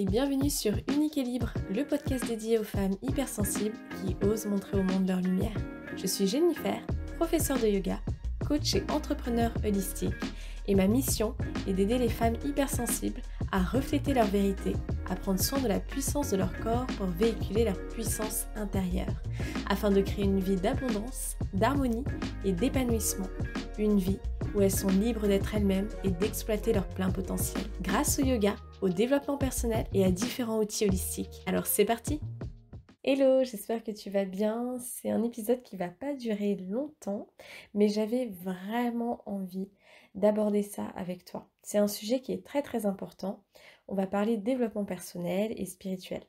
bienvenue sur Unique et Libre, le podcast dédié aux femmes hypersensibles qui osent montrer au monde leur lumière. Je suis Jennifer, professeure de yoga, coach et entrepreneur holistique et ma mission est d'aider les femmes hypersensibles à refléter leur vérité, à prendre soin de la puissance de leur corps pour véhiculer leur puissance intérieure, afin de créer une vie d'abondance, d'harmonie et d'épanouissement. Une vie où elles sont libres d'être elles-mêmes et d'exploiter leur plein potentiel. Grâce au yoga, au développement personnel et à différents outils holistiques. Alors c'est parti! Hello, j'espère que tu vas bien. C'est un épisode qui va pas durer longtemps, mais j'avais vraiment envie d'aborder ça avec toi. C'est un sujet qui est très important. On va parler de développement personnel et spirituel.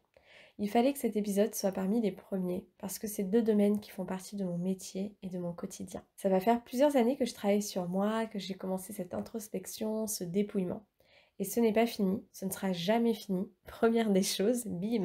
Il fallait que cet épisode soit parmi les premiers parce que c'est deux domaines qui font partie de mon métier et de mon quotidien. Ça va faire plusieurs années que je travaille sur moi, que j'ai commencé cette introspection, ce dépouillement. Et ce n'est pas fini, ce ne sera jamais fini. Première des choses, bim,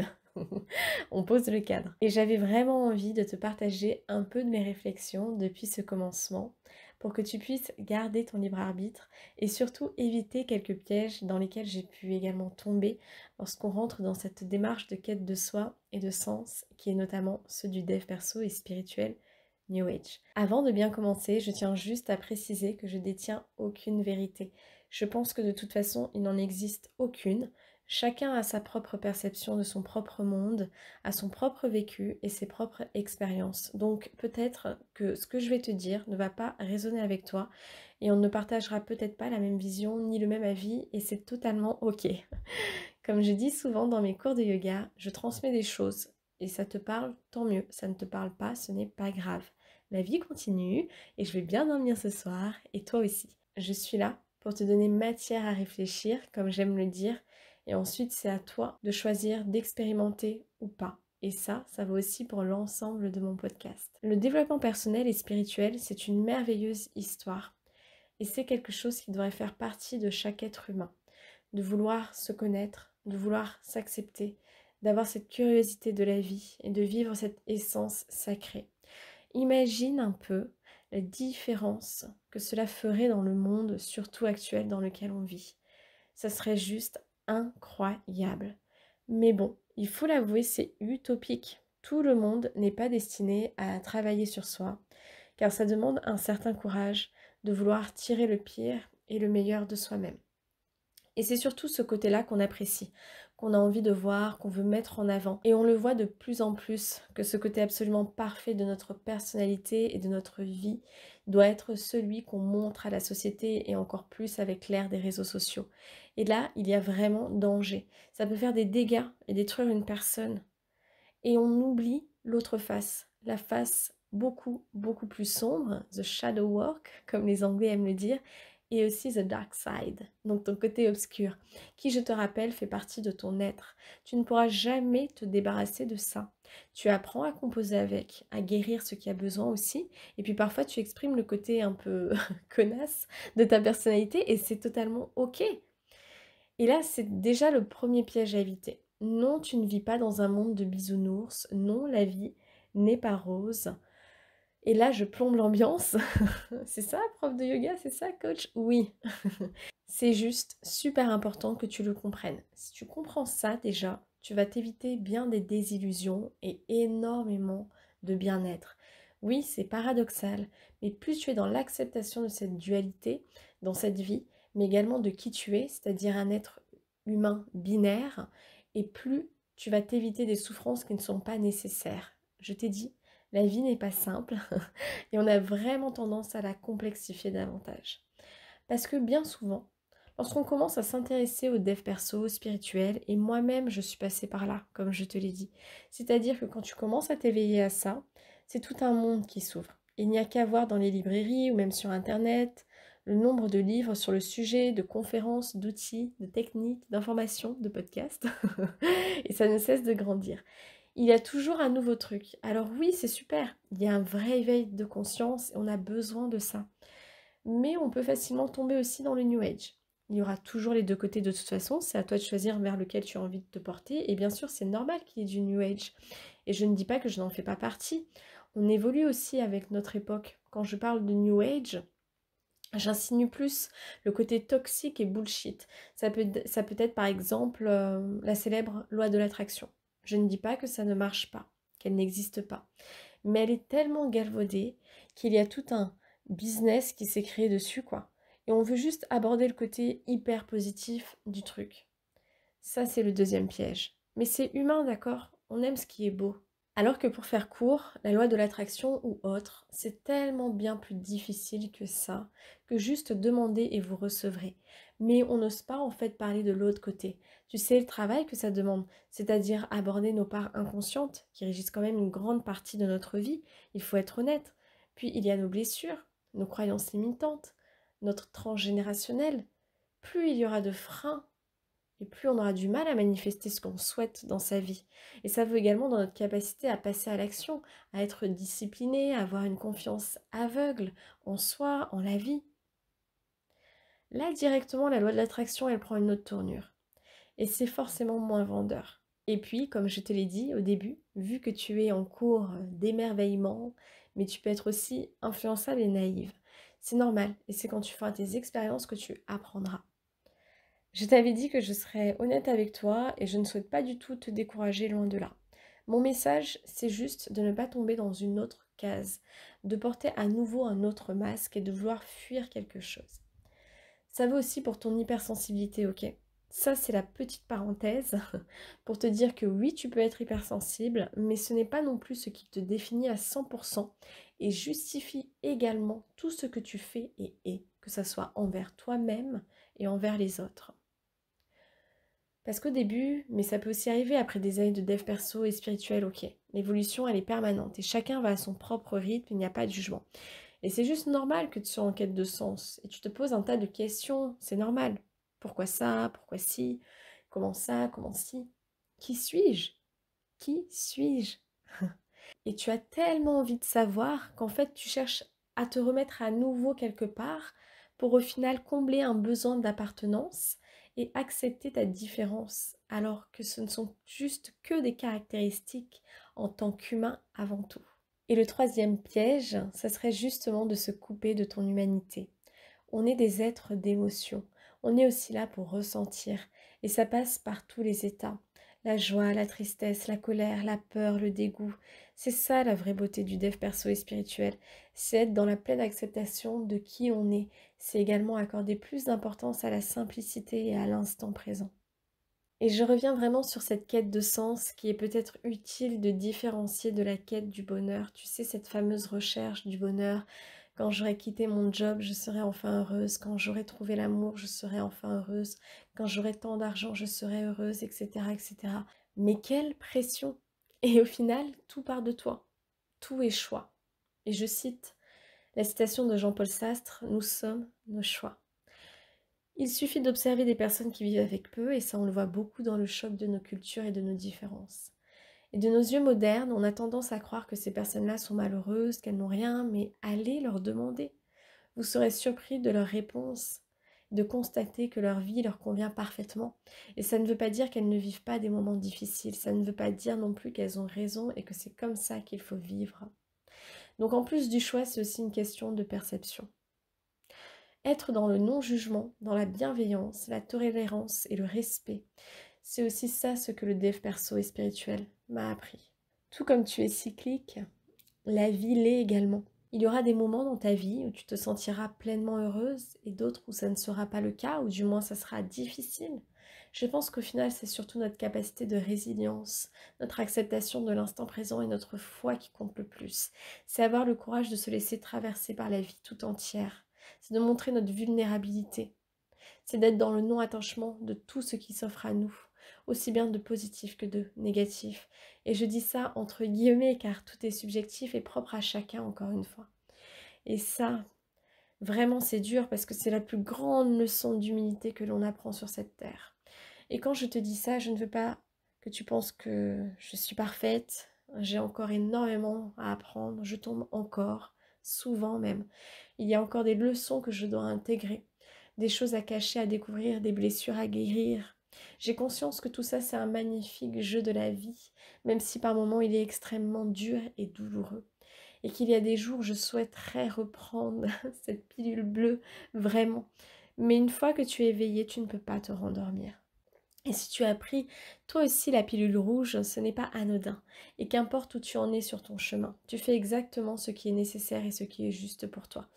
on pose le cadre. Et j'avais vraiment envie de te partager un peu de mes réflexions depuis ce commencement pour que tu puisses garder ton libre arbitre et surtout éviter quelques pièges dans lesquels j'ai pu également tomber lorsqu'on rentre dans cette démarche de quête de soi et de sens qui est notamment ceux du dev perso et spirituel New Age. Avant de bien commencer, je tiens juste à préciser que je détiens aucune vérité. Je pense que de toute façon, il n'en existe aucune. Chacun a sa propre perception de son propre monde, a son propre vécu et ses propres expériences. Donc peut-être que ce que je vais te dire ne va pas résonner avec toi et on ne partagera peut-être pas la même vision ni le même avis et c'est totalement ok. Comme je dis souvent dans mes cours de yoga, je transmets des choses et ça te parle, tant mieux. Ça ne te parle pas, ce n'est pas grave. La vie continue et je vais bien dormir ce soir et toi aussi. Je suis là pour te donner matière à réfléchir, comme j'aime le dire, et ensuite c'est à toi de choisir d'expérimenter ou pas. Et ça vaut aussi pour l'ensemble de mon podcast. Le développement personnel et spirituel, c'est une merveilleuse histoire. Et c'est quelque chose qui devrait faire partie de chaque être humain. De vouloir se connaître, de vouloir s'accepter, d'avoir cette curiosité de la vie et de vivre cette essence sacrée. Imagine un peu la différence que cela ferait dans le monde, surtout actuel dans lequel on vit. Ça serait juste incroyable. Mais bon, il faut l'avouer, c'est utopique. Tout le monde n'est pas destiné à travailler sur soi, car ça demande un certain courage de vouloir tirer le pire et le meilleur de soi-même. Et c'est surtout ce côté-là qu'on apprécie, qu'on a envie de voir, qu'on veut mettre en avant. Et on le voit de plus en plus que ce côté absolument parfait de notre personnalité et de notre vie doit être celui qu'on montre à la société et encore plus avec l'ère des réseaux sociaux. Et là, il y a vraiment danger. Ça peut faire des dégâts et détruire une personne. Et on oublie l'autre face, la face beaucoup plus sombre, the shadow work, comme les Anglais aiment le dire, et aussi the dark side, donc ton côté obscur, qui, je te rappelle, fait partie de ton être. Tu ne pourras jamais te débarrasser de ça. Tu apprends à composer avec, à guérir ce qui a besoin aussi, et puis parfois tu exprimes le côté un peu connasse de ta personnalité, et c'est totalement ok. Et là, c'est déjà le premier piège à éviter. Non, tu ne vis pas dans un monde de bisounours. Non, la vie n'est pas rose. Et là, je plombe l'ambiance. C'est ça, prof de yoga? C'est ça, coach? Oui. C'est juste super important que tu le comprennes. Si tu comprends ça déjà, tu vas t'éviter bien des désillusions et énormément de bien-être. Oui, c'est paradoxal, mais plus tu es dans l'acceptation de cette dualité, dans cette vie, mais également de qui tu es, c'est-à-dire un être humain binaire, et plus tu vas t'éviter des souffrances qui ne sont pas nécessaires. Je t'ai dit, la vie n'est pas simple et on a vraiment tendance à la complexifier davantage. Parce que bien souvent, lorsqu'on commence à s'intéresser au dev perso, spirituel, et moi-même je suis passée par là, comme je te l'ai dit, c'est-à-dire que quand tu commences à t'éveiller à ça, c'est tout un monde qui s'ouvre. Il n'y a qu'à voir dans les librairies ou même sur internet le nombre de livres sur le sujet, de conférences, d'outils, de techniques, d'informations, de podcasts, et ça ne cesse de grandir. Il y a toujours un nouveau truc. Alors oui, c'est super, il y a un vrai éveil de conscience et on a besoin de ça. Mais on peut facilement tomber aussi dans le New Age. Il y aura toujours les deux côtés de toute façon, c'est à toi de choisir vers lequel tu as envie de te porter. Et bien sûr, c'est normal qu'il y ait du New Age. Et je ne dis pas que je n'en fais pas partie. On évolue aussi avec notre époque. Quand je parle de New Age, J'insinue plus le côté toxique et bullshit. Ça peut être par exemple la célèbre loi de l'attraction. Je ne dis pas que ça ne marche pas, qu'elle n'existe pas. Mais elle est tellement galvaudée qu'il y a tout un business qui s'est créé dessus, quoi. Et on veut juste aborder le côté hyper positif du truc. Ça, c'est le deuxième piège. Mais c'est humain, d'accord? On aime ce qui est beau. Alors que pour faire court, la loi de l'attraction ou autre, c'est tellement bien plus difficile que ça, que juste demander et vous recevrez. Mais on n'ose pas en fait parler de l'autre côté. Tu sais le travail que ça demande, c'est-à-dire aborder nos parts inconscientes qui régissent quand même une grande partie de notre vie, il faut être honnête. Puis il y a nos blessures, nos croyances limitantes, notre transgénérationnel. Plus il y aura de freins et plus on aura du mal à manifester ce qu'on souhaite dans sa vie. Et ça vaut également dans notre capacité à passer à l'action, à être discipliné, à avoir une confiance aveugle en soi, en la vie. Là, directement, la loi de l'attraction, elle prend une autre tournure. Et c'est forcément moins vendeur. Et puis, comme je te l'ai dit au début, vu que tu es en cours d'émerveillement, mais tu peux être aussi influençable et naïve. C'est normal, et c'est quand tu feras tes expériences que tu apprendras. Je t'avais dit que je serais honnête avec toi et je ne souhaite pas du tout te décourager loin de là. Mon message, c'est juste de ne pas tomber dans une autre case, de porter à nouveau un autre masque et de vouloir fuir quelque chose. Ça vaut aussi pour ton hypersensibilité, ok? Ça, c'est la petite parenthèse pour te dire que oui, tu peux être hypersensible, mais ce n'est pas non plus ce qui te définit à 100% et justifie également tout ce que tu fais et es, que ce soit envers toi-même et envers les autres. Parce qu'au début, mais ça peut aussi arriver après des années de dev perso et spirituel, ok. L'évolution, elle est permanente et chacun va à son propre rythme, il n'y a pas de jugement. Et c'est juste normal que tu sois en quête de sens et tu te poses un tas de questions, c'est normal. Pourquoi ça? Pourquoi si? Comment ça? Comment si? Qui suis-je? Qui suis-je? Et tu as tellement envie de savoir qu'en fait tu cherches à te remettre à nouveau quelque part pour au final combler un besoin d'appartenance et accepter ta différence alors que ce ne sont juste que des caractéristiques en tant qu'humain avant tout. Et le troisième piège, ça serait justement de se couper de ton humanité. On est des êtres d'émotion, on est aussi là pour ressentir et ça passe par tous les états. La joie, la tristesse, la colère, la peur, le dégoût. C'est ça la vraie beauté du dev perso et spirituel. C'est être dans la pleine acceptation de qui on est. C'est également accorder plus d'importance à la simplicité et à l'instant présent. Et je reviens vraiment sur cette quête de sens qui est peut-être utile de différencier de la quête du bonheur. Tu sais, cette fameuse recherche du bonheur. Quand j'aurai quitté mon job, je serai enfin heureuse. Quand j'aurai trouvé l'amour, je serai enfin heureuse. Quand j'aurai tant d'argent, je serai heureuse, etc., etc. Mais quelle pression! Et au final, tout part de toi. Tout est choix. Et je cite la citation de Jean-Paul Sastre, nous sommes nos choix. Il suffit d'observer des personnes qui vivent avec peu, et ça on le voit beaucoup dans le choc de nos cultures et de nos différences. Et de nos yeux modernes, on a tendance à croire que ces personnes-là sont malheureuses, qu'elles n'ont rien, mais allez leur demander. Vous serez surpris de leurs réponses, de constater que leur vie leur convient parfaitement. Et ça ne veut pas dire qu'elles ne vivent pas des moments difficiles, ça ne veut pas dire non plus qu'elles ont raison et que c'est comme ça qu'il faut vivre. Donc en plus du choix, c'est aussi une question de perception. Être dans le non-jugement, dans la bienveillance, la tolérance et le respect, c'est aussi ça ce que le dev perso et spirituel m'a appris. Tout comme tu es cyclique, la vie l'est également. Il y aura des moments dans ta vie où tu te sentiras pleinement heureuse et d'autres où ça ne sera pas le cas, ou du moins ça sera difficile. Je pense qu'au final, c'est surtout notre capacité de résilience, notre acceptation de l'instant présent et notre foi qui compte le plus. C'est avoir le courage de se laisser traverser par la vie tout entière. C'est de montrer notre vulnérabilité. C'est d'être dans le non-attachement de tout ce qui s'offre à nous, aussi bien de positif que de négatif. Et je dis ça entre guillemets car tout est subjectif et propre à chacun encore une fois. Et ça, vraiment c'est dur parce que c'est la plus grande leçon d'humilité que l'on apprend sur cette terre. Et quand je te dis ça, je ne veux pas que tu penses que je suis parfaite. J'ai encore énormément à apprendre, je tombe encore, souvent même. Il y a encore des leçons que je dois intégrer, des choses à cacher, à découvrir, des blessures à guérir. J'ai conscience que tout ça, c'est un magnifique jeu de la vie, même si par moments il est extrêmement dur et douloureux. et qu'il y a des jours où je souhaiterais reprendre cette pilule bleue, vraiment. Mais une fois que tu es éveillé, tu ne peux pas te rendormir. Et si tu as pris toi aussi la pilule rouge, ce n'est pas anodin. Et qu'importe où tu en es sur ton chemin, tu fais exactement ce qui est nécessaire et ce qui est juste pour toi.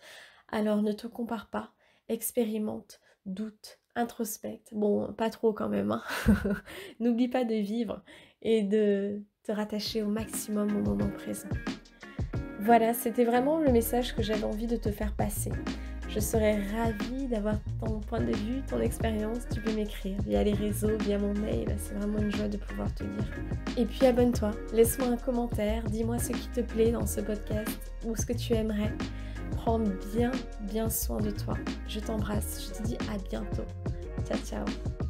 Alors ne te compare pas, expérimente, doute, introspecte. Bon, pas trop quand même, hein. N'oublie pas de vivre et de te rattacher au maximum au moment présent. Voilà, c'était vraiment le message que j'avais envie de te faire passer. Je serais ravie d'avoir ton point de vue, ton expérience. Tu peux m'écrire via les réseaux, via mon mail. C'est vraiment une joie de pouvoir te lire. Et puis abonne-toi, laisse-moi un commentaire, dis-moi ce qui te plaît dans ce podcast ou ce que tu aimerais. Prends bien soin de toi. Je t'embrasse, je te dis à bientôt. Ciao, ciao.